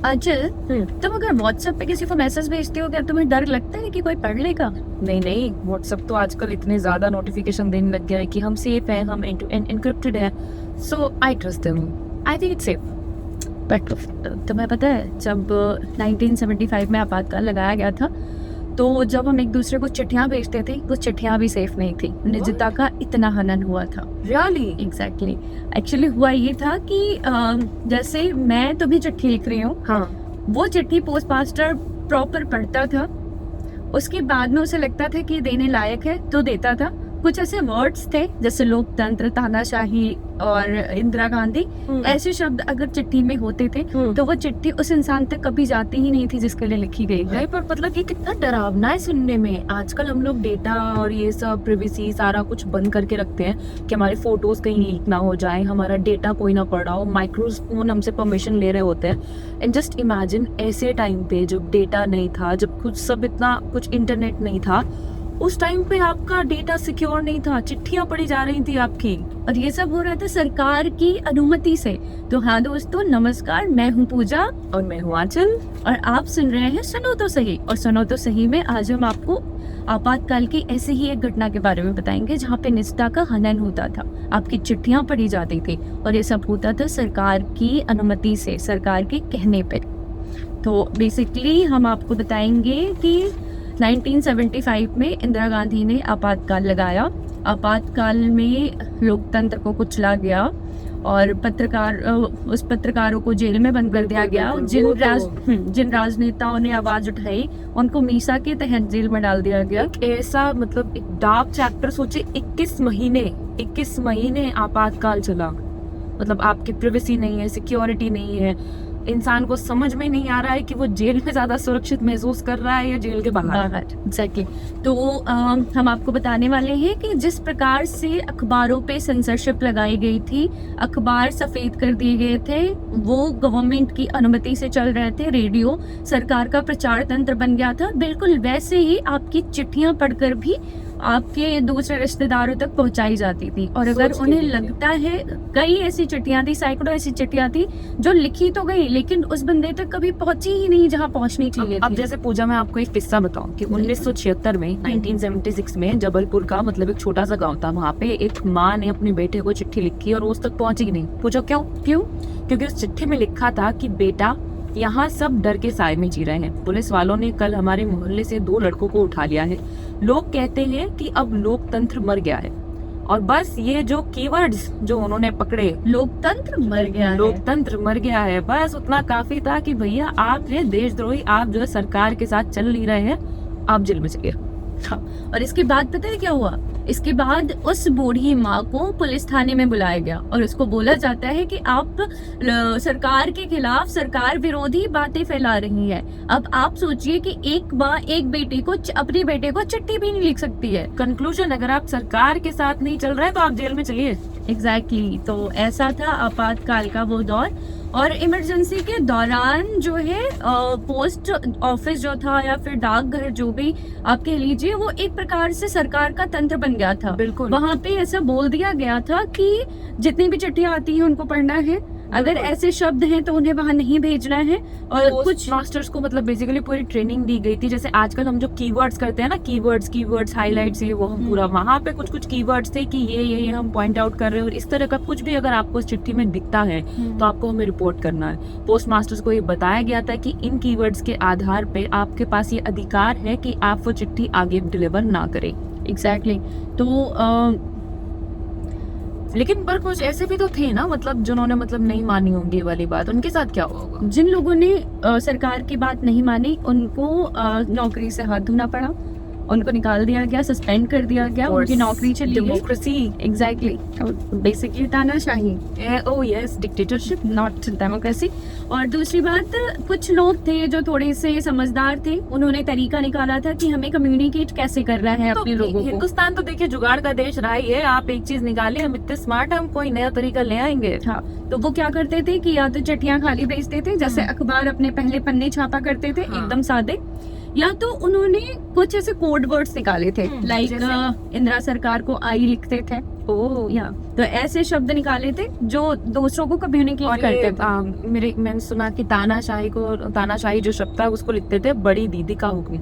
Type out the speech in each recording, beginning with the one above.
अजय, तुम अगर व्हाट्सएप पे किसी को मैसेज भेजते हो क्या तुम्हें डर लगता है कि कोई पढ़ लेगा? नहीं नहीं, व्हाट्सएप तो आजकल इतने ज्यादा नोटिफिकेशन देने लग गया है कि हम सेफ हैं, हम एंड टू एंड एनक्रिप्टेड है, so I trust them. I think it's safe. But तुम्हें पता है जब 1975 में आपातकाल लगाया गया था तो जब हम एक दूसरे को चिट्ठियां भेजते थे वो चिट्ठियां भी सेफ नहीं थी। निजता का इतना हनन हुआ था। रियली? एग्जैक्टली। एक्चुअली हुआ ये था कि जैसे मैं तुम्हें चिट्ठी लिख रही हूँ, हाँ। वो चिट्ठी पोस्ट मास्टर प्रॉपर पढ़ता था, उसके बाद में उसे लगता था कि देने लायक है तो देता था। कुछ ऐसे वर्ड्स थे जैसे लोकतंत्र, तानाशाही और इंदिरा गांधी, ऐसे शब्द अगर चिट्ठी में होते थे तो वो चिट्ठी उस इंसान तक कभी जाती ही नहीं थी जिसके लिए लिखी गई है। पर मतलब ये कितना डरावना है सुनने में। आजकल हम लोग डेटा और ये सब प्रिवेसी सारा कुछ बंद करके रखते हैं कि हमारे फोटोज कहीं लीक ना हो जाए, हमारा डेटा कोई ना पढ़ा हो, माइक्रोफोन हमसे परमिशन ले रहे होते हैं। एंड जस्ट इमेजिन ऐसे टाइम पे जब डेटा नहीं था, जब कुछ सब इतना कुछ इंटरनेट नहीं था, उस टाइम पे आपका डेटा सिक्योर नहीं था, चिट्ठियां पड़ी जा रही थी आपकी, और ये सब हो रहा था सरकार की अनुमति से। तो हाँ दोस्तों, नमस्कार, मैं हूँ पूजा और मैं हूँ आंचल, और आप सुन रहे हैं सुनो तो सही। और सुनो तो सही में आज हम आपको आपातकाल की ऐसे ही एक घटना के बारे में बताएंगे जहाँ पे निजता का हनन होता था, आपकी चिट्ठियां पढ़ी जाती थी, और ये सब होता था सरकार की अनुमति से, सरकार के कहने पे। तो बेसिकली हम आपको बताएंगे कि 1975 में इंदिरा गांधी ने आपातकाल लगाया। आपातकाल में लोकतंत्र को कुचला गया और उस पत्रकारों को जेल में बंद कर दिया गया। जिन राजनेताओं ने आवाज उठाई उनको मीसा के तहत जेल में डाल दिया गया। ऐसा मतलब एक डार्क चैप्टर। सोचे 21 महीने आपातकाल चला। मतलब आपकी प्राइवेसी नहीं है, सिक्योरिटी नहीं है, इंसान को समझ में नहीं आ रहा है कि वो जेल में ज्यादा सुरक्षित महसूस कर रहा है या जेल के बाहर। एग्जैक्टली। तो हम आपको बताने वाले हैं कि जिस प्रकार से अखबारों पे सेंसरशिप लगाई गई थी, अखबार सफेद कर दिए गए थे, वो गवर्नमेंट की अनुमति से चल रहे थे, रेडियो सरकार का प्रचार तंत्र बन गया था, बिल्कुल वैसे ही आपकी चिट्ठियां पढ़कर भी आपके दूसरे रिश्तेदारों तक पहुंचाई जाती थी। और अगर उन्हें लगता है, कई ऐसी चिट्ठियां थी, सैकड़ों ऐसी चिट्ठियां थी जो लिखी तो गई लेकिन उस बंदे तक कभी पहुंची ही नहीं जहां पहुंचनी चाहिए थी। अब जैसे पूजा, मैं आपको एक किस्सा बताऊं कि 1976 में 1976 में जबलपुर का मतलब एक छोटा सा गांव था, वहाँ पे एक माँ ने अपने बेटे को चिट्ठी लिखी और वो उस तक पहुंची नहीं। पूछो क्यों? क्योंकि उस चिट्ठी में लिखा था कि बेटा, यहाँ सब डर के साए में जी रहे हैं। पुलिस वालों ने कल हमारे मोहल्ले से 2 लड़कों को उठा लिया है। लोग कहते हैं कि अब लोकतंत्र मर गया है। और बस ये जो कीवर्ड्स जो उन्होंने पकड़े, लोकतंत्र मर गया है, बस उतना काफी था कि भैया आप हैं देशद्रोही, आप जो है सरकार के साथ चल नहीं रहे हैं, आप जेल में चलिए। और इसके बाद पता है क्या हुआ? इसके बाद उस बूढ़ी माँ को पुलिस थाने में बुलाया गया और उसको बोला जाता है कि आप सरकार के खिलाफ, सरकार विरोधी बातें फैला रही है। अब आप सोचिए कि एक माँ एक बेटी को, अपने बेटे को चिट्ठी भी नहीं लिख सकती है। कंक्लूजन, अगर आप सरकार के साथ नहीं चल रहे तो आप जेल में चलिए। एग्जैक्टली। तो ऐसा था आपातकाल का वो दौर। और इमरजेंसी के दौरान जो है पोस्ट ऑफिस जो था या फिर डाकघर जो भी आप कह लीजिए, वो एक प्रकार से सरकार का तंत्र बन गया था। बिल्कुल। वहाँ पे ऐसा बोल दिया गया था कि जितनी भी चिट्ठियां आती हैं उनको पढ़ना है, अगर ऐसे शब्द हैं तो उन्हें वहां नहीं भेजना है। और कुछ मास्टर्स को मतलब बेसिकली पूरी ट्रेनिंग दी गई थी। जैसे आजकल हम जो कीवर्ड्स करते हैं ना, कीवर्ड्स हाइलाइट्स, ये वो हम पूरा, वहाँ पे कुछ कीवर्ड्स थे कि ये हम पॉइंट आउट कर रहे हैं। और इस तरह का कुछ भी अगर आपको इस चिट्ठी में दिखता है तो आपको हमें रिपोर्ट करना है। पोस्ट मास्टर्स को ये बताया गया था कि इन कीवर्ड्स के आधार पे आपके पास ये अधिकार है कि आप वो चिट्ठी आगे डिलीवर ना करें। एग्जैक्टली। तो लेकिन पर कुछ ऐसे भी तो थे ना, मतलब जिन्होंने मतलब नहीं मानी होंगी ये वाली बात, उनके साथ क्या होगा? जिन लोगों ने सरकार की बात नहीं मानी उनको नौकरी से हाथ धोना पड़ा, उनको निकाल दिया गया, सस्पेंड कर दिया गया, उनकी नौकरी चली गई। डेमोक्रेसी। एग्जैक्टली। बेसिकली तानाशाही। Oh yes, dictatorship, not democracy. और दूसरी बात, कुछ लोग थे जो थोड़े से समझदार थे, उन्होंने तरीका निकाला था कि हमें कम्युनिकेट कैसे करना है अपने लोगों को। हिंदुस्तान तो देखिए जुगाड़ का देश रहा ही है। आप एक चीज निकाले, हम इतने स्मार्ट हैं, हम कोई नया तरीका ले आएंगे। हाँ, तो वो क्या करते थे कि या तो चिट्ठियां खाली भेजते थे, जैसे अखबार अपने पहले पन्ने छापा करते थे, एकदम सादे, या तो उन्होंने कुछ ऐसे कोड वर्ड्स निकाले थे, लाइक इंदिरा सरकार को आई लिखते थे, ओह या, तो ऐसे शब्द निकाले थे जो दूसरों को कम्युनिकेट और करते ये, थे। मैंने सुना कि तानाशाही जो शब्द था उसको लिखते थे बड़ी दीदी का हुक्म।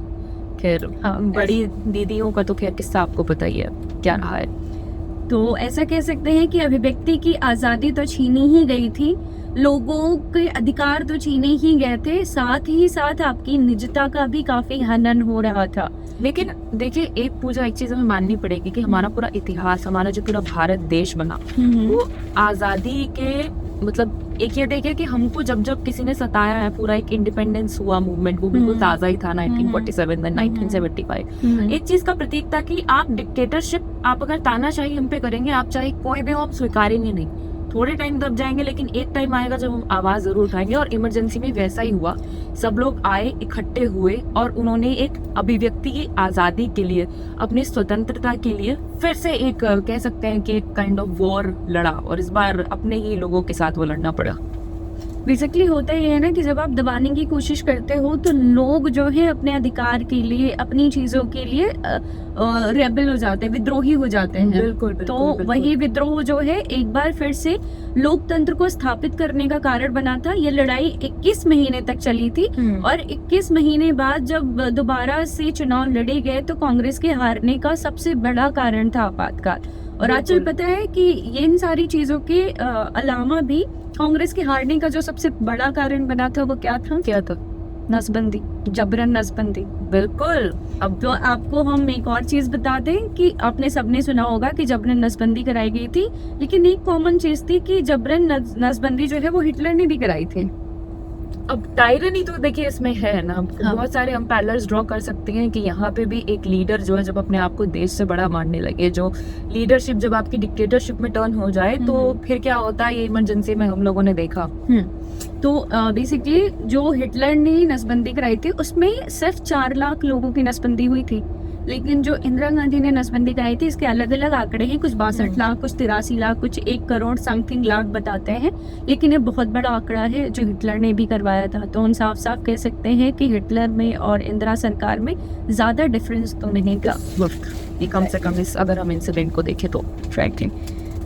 खैर हाँ, बड़ी दीदियों का तो खैर किस्सा आपको पता ही है क्या रहा है। तो ऐसा कह सकते हैं कि अभिव्यक्ति की आज़ादी तो छीनी ही गई थी, लोगों के अधिकार तो छीने ही गए थे, साथ ही साथ आपकी निजता का भी काफी हनन हो रहा था। लेकिन देखिए एक पूजा एक चीज हमें माननी पड़ेगी कि हमारा पूरा इतिहास, हमारा जो पूरा भारत देश बना वो आजादी के मतलब एक ये देखिए कि हमको जब जब किसी ने सताया है, पूरा एक इंडिपेंडेंस हुआ मूवमेंट वो बिल्कुल ताजा ही था 1947 में 1975। एक चीज का प्रतीक था कि आप डिक्टेटरशिप, आप अगर तानाशाही हम पे करेंगे, आप चाहे कोई भी हो, आप स्वीकारेंगे नहीं। थोड़े टाइम दब जाएंगे लेकिन एक टाइम आएगा जब हम आवाज जरूर उठाएंगे। और इमरजेंसी में वैसा ही हुआ, सब लोग आए, इकट्ठे हुए और उन्होंने एक अभिव्यक्ति की आजादी के लिए, अपनी स्वतंत्रता के लिए फिर से एक कह सकते हैं कि एक काइंड ऑफ वॉर लड़ा, और इस बार अपने ही लोगों के साथ वो लड़ना पड़ा। बेसिकली होता ये है ना कि जब आप दबाने की कोशिश करते हो तो लोग जो है अपने अधिकार के लिए, अपनी चीजों के लिए रेबल हो जाते हैं, विद्रोही हो जाते हैं। बिल्कुल, तो वही विद्रोह जो है एक बार फिर से लोकतंत्र को स्थापित करने का कारण बना था। ये लड़ाई 21 महीने तक चली थी और 21 महीने बाद जब दोबारा से चुनाव लड़े गए तो कांग्रेस के हारने का सबसे बड़ा कारण था आपातकाल। और आजकल पता है कि ये इन सारी चीजों के अलावा भी कांग्रेस के हारने का जो सबसे बड़ा कारण बना था वो क्या था? नसबंदी, जबरन नसबंदी। बिल्कुल। अब तो आपको हम एक और चीज बता दें कि आपने सबने सुना होगा कि जबरन नसबंदी कराई गई थी, लेकिन एक कॉमन चीज थी कि जबरन नसबंदी जो है वो हिटलर ने भी कराई थी। अब टायरनी तो देखिए इसमें है ना, हाँ। बहुत सारे हम पैरेलल्स ड्रॉ कर सकते हैं कि यहाँ पे भी एक लीडर जो है जब अपने आप को देश से बड़ा मानने लगे, जो लीडरशिप जब आपकी डिक्टेटरशिप में टर्न हो जाए तो फिर क्या होता है, ये इमरजेंसी में हम लोगों ने देखा। तो बेसिकली जो हिटलर ने नसबंदी कराई थी उसमें सिर्फ 4 लाख लोगों की नसबंदी हुई थी, लेकिन जो इंदिरा गांधी ने नसबंदी कराई थी इसके अलग अलग आंकड़े हैं, कुछ 62 लाख, कुछ 83 लाख, कुछ 1 करोड़ समथिंग लाख बताते हैं, लेकिन ये बहुत बड़ा आंकड़ा है जो हिटलर ने भी करवाया था। तो हम साफ साफ कह सकते हैं कि हिटलर में और इंदिरा सरकार में ज्यादा डिफरेंस तो नहीं था, ये कम से कम इस अगर हम इंसिडेंट को देखें तो फ्रैंकली।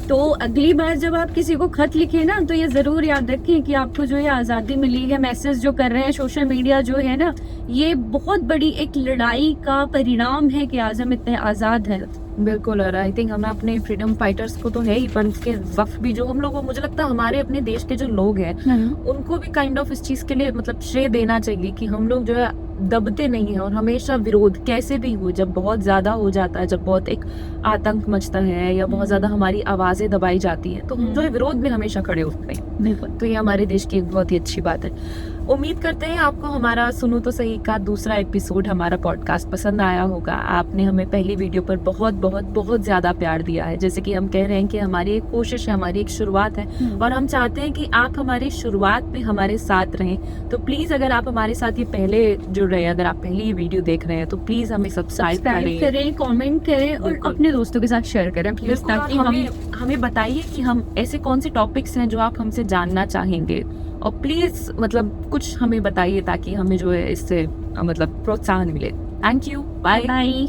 तो अगली बार जब आप किसी को खत लिखे ना तो ये जरूर याद रखें कि आपको जो है आज़ादी मिली है, मैसेज जो कर रहे हैं सोशल मीडिया जो है ना, ये बहुत बड़ी एक लड़ाई का परिणाम है कि आज हम इतने आज़ाद हैं। बिल्कुल। और आई थिंक हमें अपने फ्रीडम फाइटर्स को तो है ही, पर उसके वक्त भी जो हम लोगों, मुझे लगता है हमारे अपने देश के जो लोग हैं उनको भी काइंड ऑफ इस चीज के लिए मतलब श्रेय देना चाहिए कि हम लोग जो है दबते नहीं है और हमेशा विरोध कैसे भी हो, जब बहुत ज्यादा हो जाता है, जब बहुत एक आतंक मचता है या बहुत ज्यादा हमारी आवाजें दबाई जाती है तो हम जो है विरोध में हमेशा खड़े होते हैं। बिल्कुल। तो ये हमारे देश की एक बहुत ही अच्छी बात है। उम्मीद करते हैं आपको हमारा सुनो तो सही का दूसरा एपिसोड, हमारा पॉडकास्ट पसंद आया होगा। आपने हमें पहली वीडियो पर बहुत बहुत बहुत ज्यादा प्यार दिया है। जैसे कि हम कह रहे हैं कि हमारी एक कोशिश है, हमारी एक शुरुआत है और हम चाहते हैं कि आप हमारी शुरुआत में हमारे साथ रहें। तो प्लीज अगर आप हमारे साथ ये पहले जुड़ रहे हैं, अगर आप पहले ये वीडियो देख रहे हैं तो प्लीज हमें सब्सक्राइब करें, कमेंट करें और अपने दोस्तों के साथ शेयर करें प्लीज, ताकि हमें बताइए कि हम ऐसे कौन से टॉपिक्स हैं जो आप हमसे जानना चाहेंगे, और प्लीज मतलब कुछ हमें बताइए ताकि हमें जो है इससे मतलब प्रोत्साहन मिले। Thank you, bye bye.